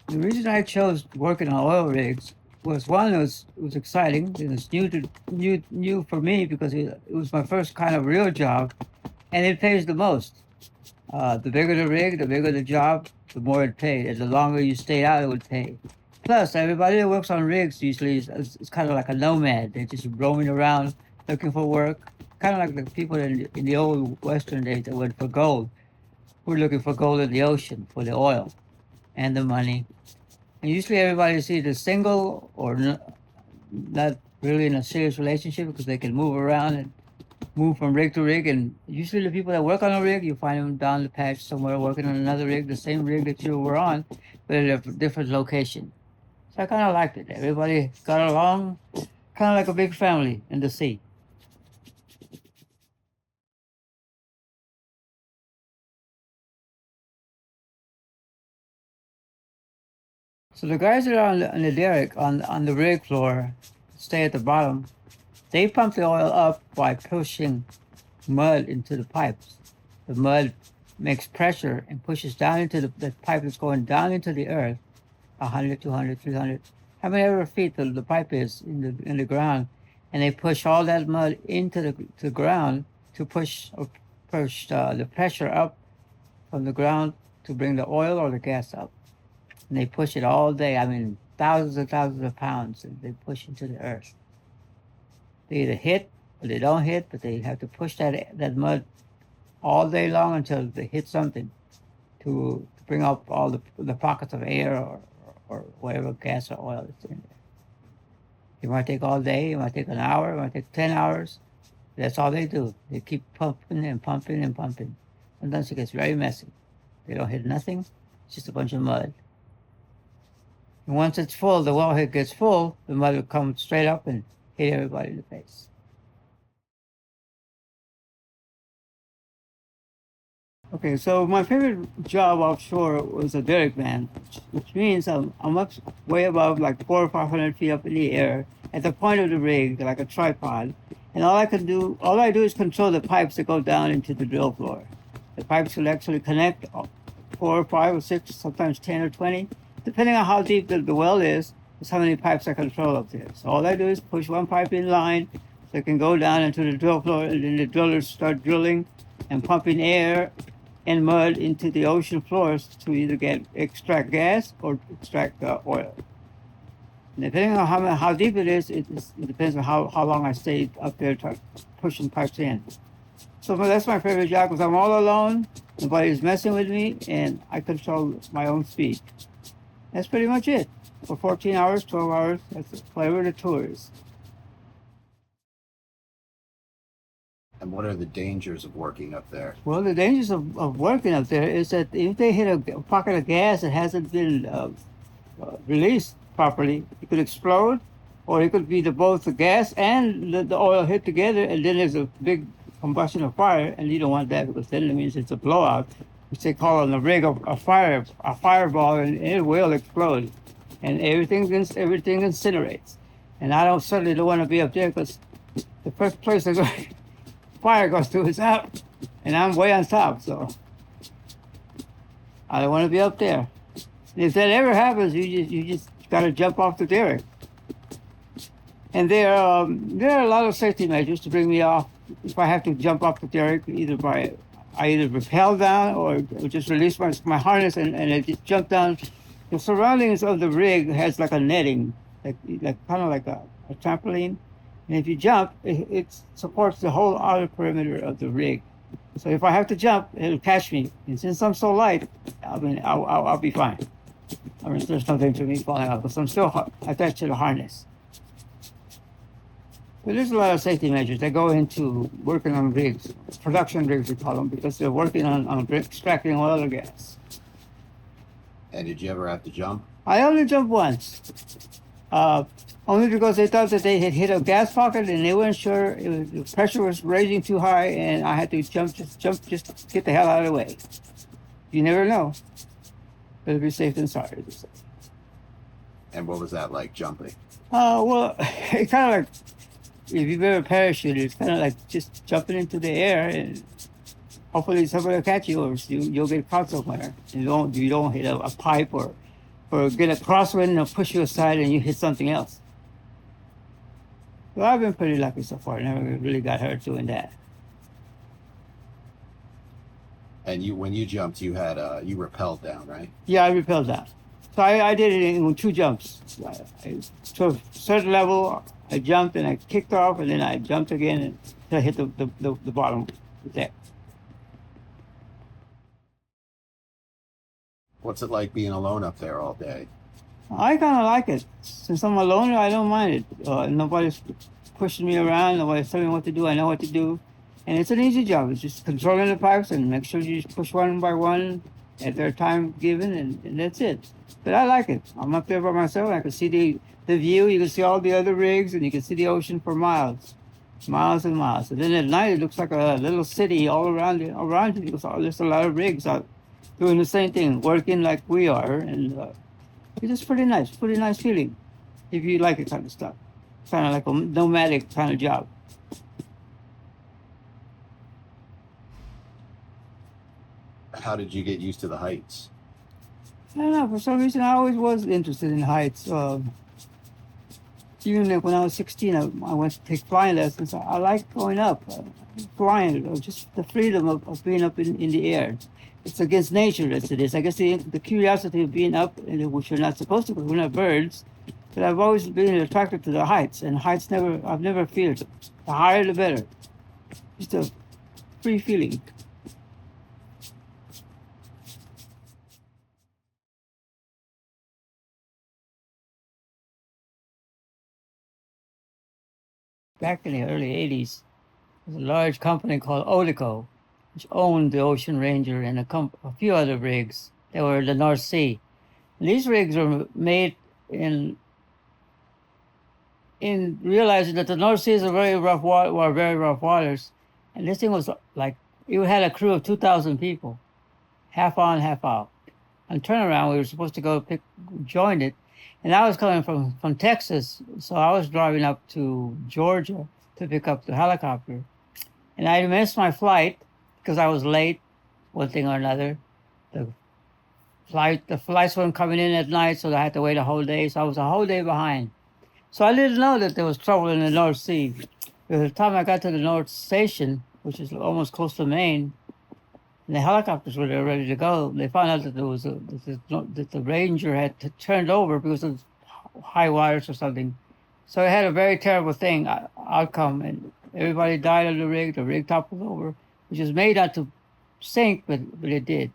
The reason I chose working on oil rigs was one, it was exciting. It was new for me because it was my first kind of real job, and it pays the most. The bigger the rig, the bigger the job, the more it paid. And the longer you stayed out, it would pay. Plus, everybody that works on rigs usually is kind of like a nomad. They're just roaming around looking for work, kind of like the people in the old Western days that went for gold. We're looking for gold in the ocean for the oil and the money. And usually everybody's either single or not really in a serious relationship because they can move around and move from rig to rig. And usually the people that work on a rig, you find them down the patch somewhere working on another rig, the same rig that you were on, but at a different location. So I kind of liked it. Everybody got along, kind of like a big family in the sea. So the guys that are on the derrick, on the rig floor, stay at the bottom, they pump the oil up by pushing mud into the pipes. The mud makes pressure and pushes down into the pipe that's going down into the earth, 100, 200, 300, how many ever feet the pipe is in the ground, and they push all that mud into the ground to push the pressure up from the ground to bring the oil or the gas up. And they push it all day. I mean, thousands of pounds, and they push into the earth. They either hit or they don't hit, but they have to push that mud all day long until they hit something to bring up all the pockets of air or whatever gas or oil is in there. It might take all day, it might take an hour, it might take 10 hours. That's all they do. They keep pumping and pumping and pumping. Sometimes it gets very messy. They don't hit nothing, it's just a bunch of mud. And once it's full, the wellhead gets full, the mud will come straight up and hit everybody in the face. Okay, so my favorite job offshore was a derrickman, which means I'm up way above like 400 or 500 feet up in the air at the point of the rig, like a tripod, and all I do is control the pipes that go down into the drill floor. The pipes will actually connect 4 or 5 or 6, sometimes 10 or 20, depending on how deep the well is how many pipes I control up there. So all I do is push one pipe in line so it can go down into the drill floor, and then the drillers start drilling and pumping air and mud into the ocean floors to either extract gas or extract oil. And depending on how deep it is, it depends on how long I stay up there pushing pipes in. So that's my favorite job because I'm all alone, nobody's messing with me, and I control my own speed. That's pretty much it. For 14 hours, 12 hours, that's whatever the tour is. And what are the dangers of working up there? Well, the dangers of working up there is that if they hit a pocket of gas that hasn't been released properly, it could explode, or it could be both the gas and the oil hit together, and then there's a big combustion of fire, and you don't want that because then it means it's a blowout, which they call on the rig a fireball, and it will explode, and everything incinerates. And certainly don't want to be up there because the first place fire goes through is up, and I'm way on top, so I don't want to be up there. And if that ever happens, you just got to jump off the derrick. And there are a lot of safety measures to bring me off if I have to jump off the derrick. I either rappel down or just release my harness and I just jump down. The surroundings of the rig has like a netting, like kind of like a trampoline. And if you jump, it supports the whole outer perimeter of the rig. So if I have to jump, it'll catch me. And since I'm so light, I mean, I'll be fine. I mean, there's nothing to me falling out because I'm still attached to the harness. But there's a lot of safety measures that go into working on rigs, production rigs we call them, because they're working on extracting oil or gas. And did you ever have to jump? I only jumped once. Only because they thought that they had hit a gas pocket and they weren't sure. The pressure was raising too high, and I had to jump just to get the hell out of the way. You never know. Better be safe than sorry. And what was that like jumping? Well, it kind of like, if you've ever parachuted, it's kind of like just jumping into the air, and hopefully somebody will catch you, or you'll get caught somewhere. You don't hit a pipe or or get a crosswind and it'll push you aside and you hit something else. So I've been pretty lucky so far. Never really got hurt doing that. And when you jumped, you had you rappelled down, right? Yeah, I rappelled down. So I did it in 2 jumps. To a certain level, I jumped and I kicked off, and then I jumped again until I hit the bottom of the deck. What's it like being alone up there all day? I kind of like it. Since I'm alone, I don't mind it. Nobody's pushing me around. Nobody's telling me what to do. I know what to do. And it's an easy job. It's just controlling the pipes and make sure you just push one by one at their time given, and that's it. But I like it. I'm up there by myself. I can see the view. You can see all the other rigs, and you can see the ocean for miles, miles and miles. And then at night, it looks like a little city all around you. Around you, there's a lot of rigs out doing the same thing, working like we are, and it's just pretty nice feeling if you like it kind of stuff. Kind of like a nomadic kind of job. How did you get used to the heights? I don't know. For some reason, I always was interested in heights. Even when I was 16, I went to take flying lessons. I like going up, flying, just the freedom of being up in the air. It's against nature as it is. I guess the curiosity of being up, which you're not supposed to because we're not birds, but I've always been attracted to the heights, and I've never feared them. The higher, the better. Just a free feeling. Back in the early 80s, there was a large company called Olico, which owned the Ocean Ranger and a few other rigs that were in the North Sea. And these rigs were made in realizing that the North Sea is a very rough waters, and this thing was like it had a crew of 2,000 people, half on, half out. On turnaround, we were supposed to go join it, and I was coming from Texas, so I was driving up to Georgia to pick up the helicopter, and I missed my flight because I was late, one thing or another. The flights weren't coming in at night, so I had to wait a whole day. So I was a whole day behind. So I didn't know that there was trouble in the North Sea. By the time I got to the North Station, which is almost close to Maine, and the helicopters were there ready to go, they found out that that the Ranger had turned over because of high waters or something. So it had a very terrible outcome, and everybody died on the rig. The rig toppled over, which is made not to sink, but it did.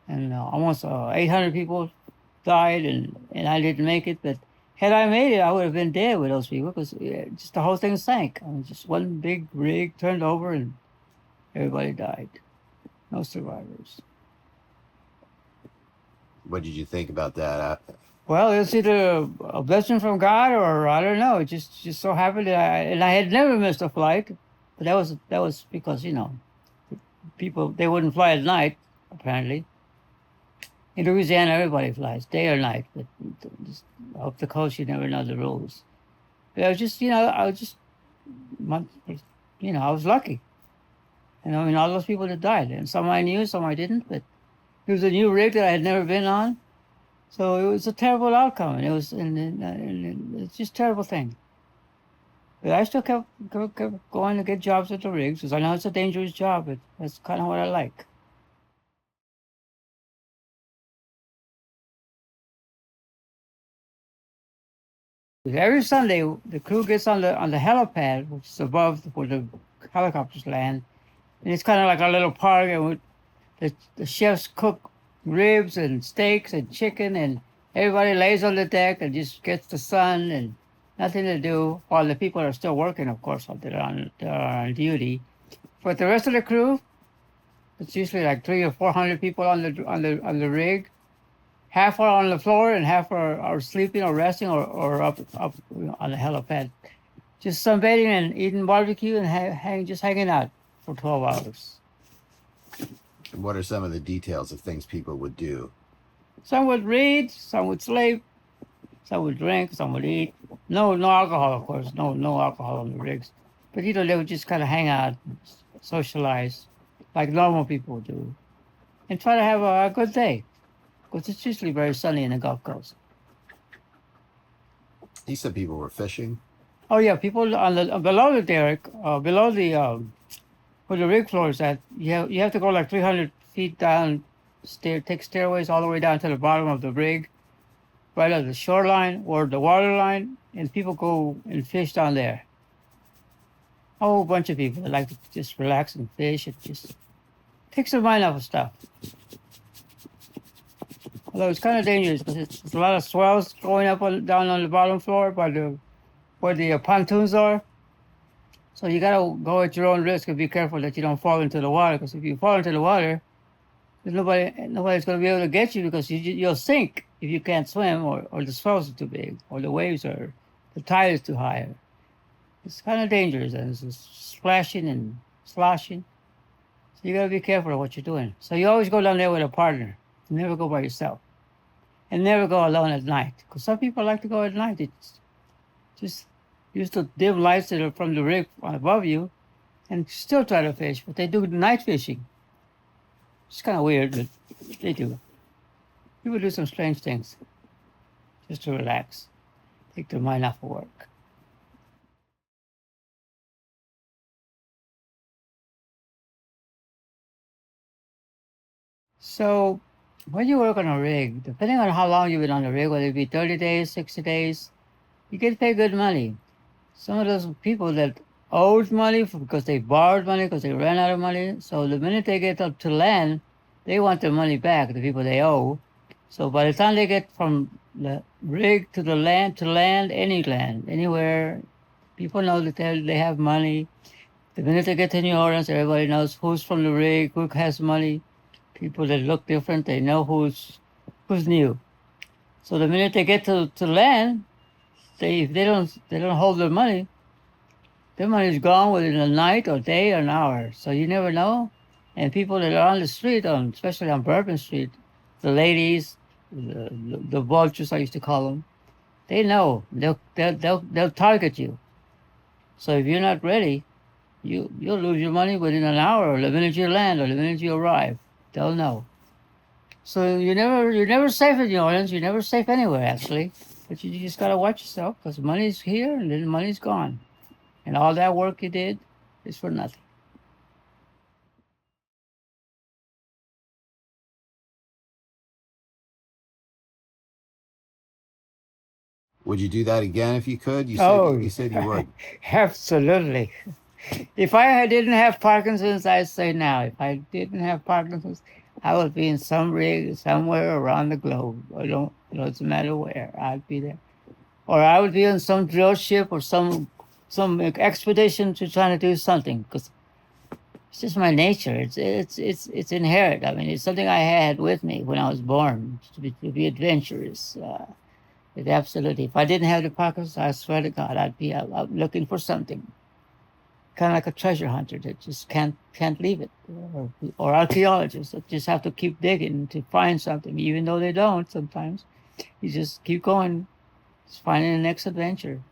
And almost 800 people died, and I didn't make it. But had I made it, I would have been dead with those people because just the whole thing sank. I mean, just one big rig turned over, and everybody died. No survivors. What did you think about that? Well, it's either a blessing from God or I don't know. It just so happened that I had never missed a flight, but that was because people they wouldn't fly at night apparently. In Louisiana, everybody flies day or night, but just off the coast, you never know the rules. But I was just I was lucky. And I mean, all those people that died, and some I knew, some I didn't. But it was a new rig that I had never been on, so it was a terrible outcome. And it was, and it's just a terrible thing. But I still kept going to get jobs at the rigs because I know it's a dangerous job, but that's kind of what I like. Every Sunday, the crew gets on the helipad, which is above where the helicopters land, and it's kind of like a little park. And the chefs cook ribs and steaks and chicken, and everybody lays on the deck and just gets the sun and nothing to do. While the people are still working, of course, they're on duty. But the rest of the crew, it's usually like 300 or 400 people on the rig. Half are on the floor and half are sleeping or resting or up on the helipad. Just sunbathing and eating barbecue and hanging out for 12 hours. What are some of the details of things people would do? Some would read, some would sleep, some would drink, some would eat. No alcohol, of course. No alcohol on the rigs. But they would just kind of hang out, socialize, like normal people do, and try to have a good day. because it's usually very sunny in the Gulf Coast. You said people were fishing. Oh yeah, people on the below the derrick, below the where the rig floor is at, you have to go like 300 feet down, take stairways all the way down to the bottom of the rig, right at the shoreline or the water line, and people go and fish down there. A whole bunch of people that like to just relax and fish. It just takes their mind off of stuff. Although it's kind of dangerous because it's a lot of swells going up down on the bottom floor by the where the pontoons are. So you gotta go at your own risk and be careful that you don't fall into the water. Because if you fall into the water, there's nobody's gonna be able to get you because you'll sink if you can't swim or the swells are too big or the tide is too high. It's kind of dangerous and it's just splashing and sloshing. So you gotta be careful of what you're doing. So you always go down there with a partner. You never go by yourself, and never go alone at night. Because some people like to go at night. It's just use the dim lights that are from the rig above you, and still try to fish. But they do night fishing. It's kind of weird, but they do. People do some strange things just to relax, take their mind off of work. So when you work on a rig, depending on how long you've been on the rig, whether it be 30 days, 60 days, you get paid good money. Some of those people that owed money because they borrowed money because they ran out of money. So the minute they get up to land, they want their money back, the people they owe. So by the time they get from the rig to the land, any land, anywhere, people know that they have money. The minute they get to New Orleans, everybody knows who's from the rig, who has money. People that look different, they know who's new. So the minute they get to land, if they don't hold their money's gone within a night or day or an hour. So you never know. And people that are on the street, especially on Bourbon Street, the ladies, the vultures I used to call them, they know they'll target you. So if you're not ready, you'll lose your money within an hour, or the minute you land, or the minute you arrive. They'll know. So you're never safe in New Orleans. You're never safe anywhere actually. But you just gotta watch yourself because money's here and then money's gone, and all that work you did is for nothing. Would you do that again if you could? You said you would. Absolutely. If I didn't have Parkinson's, I'd say now. If I didn't have Parkinson's, I would be in some rig somewhere around the globe. It doesn't matter where. I'd be there, or I would be on some drill ship or some expedition to trying to do something because it's just my nature. It's inherent. I mean, it's something I had with me when I was born to be adventurous. Absolutely. If I didn't have the Parkinson's, I swear to God, I'd be out looking for something. Kind of like a treasure hunter that just can't leave it, or archaeologists that just have to keep digging to find something, even though they don't. Sometimes you just keep going, just finding the next adventure,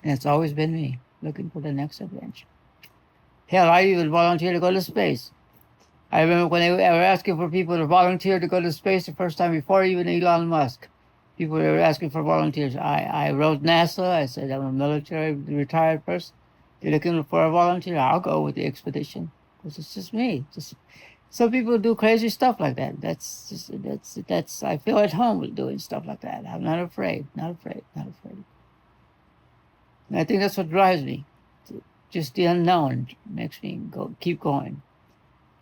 and it's always been me looking for the next adventure. Hell, I even volunteered to go to space. I remember when they were asking for people to volunteer to go to space the first time before even Elon Musk. People were asking for volunteers. I wrote NASA. I said I'm a military retired person. You're looking for a volunteer, I'll go with the expedition because it's just me. Just some people do crazy stuff like that. That's I feel at home with doing stuff like that. I'm not afraid. Not afraid. And I think that's what drives me. Just the unknown makes me keep going.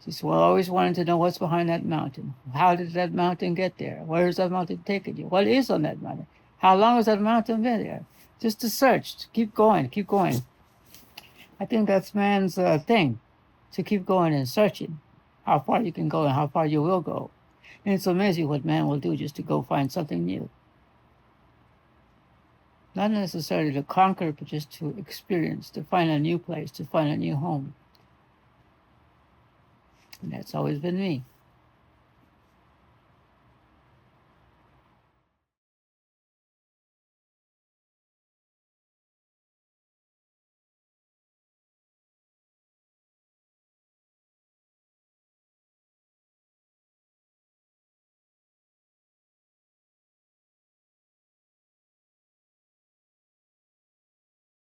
Just always wanting to know what's behind that mountain. How did that mountain get there? Where is that mountain taking you? What is on that mountain? How long has that mountain been there? Just to search. To keep going. I think that's man's thing, to keep going and searching how far you can go and how far you will go. And it's amazing what man will do just to go find something new. Not necessarily to conquer, but just to experience, to find a new place, to find a new home. And that's always been me.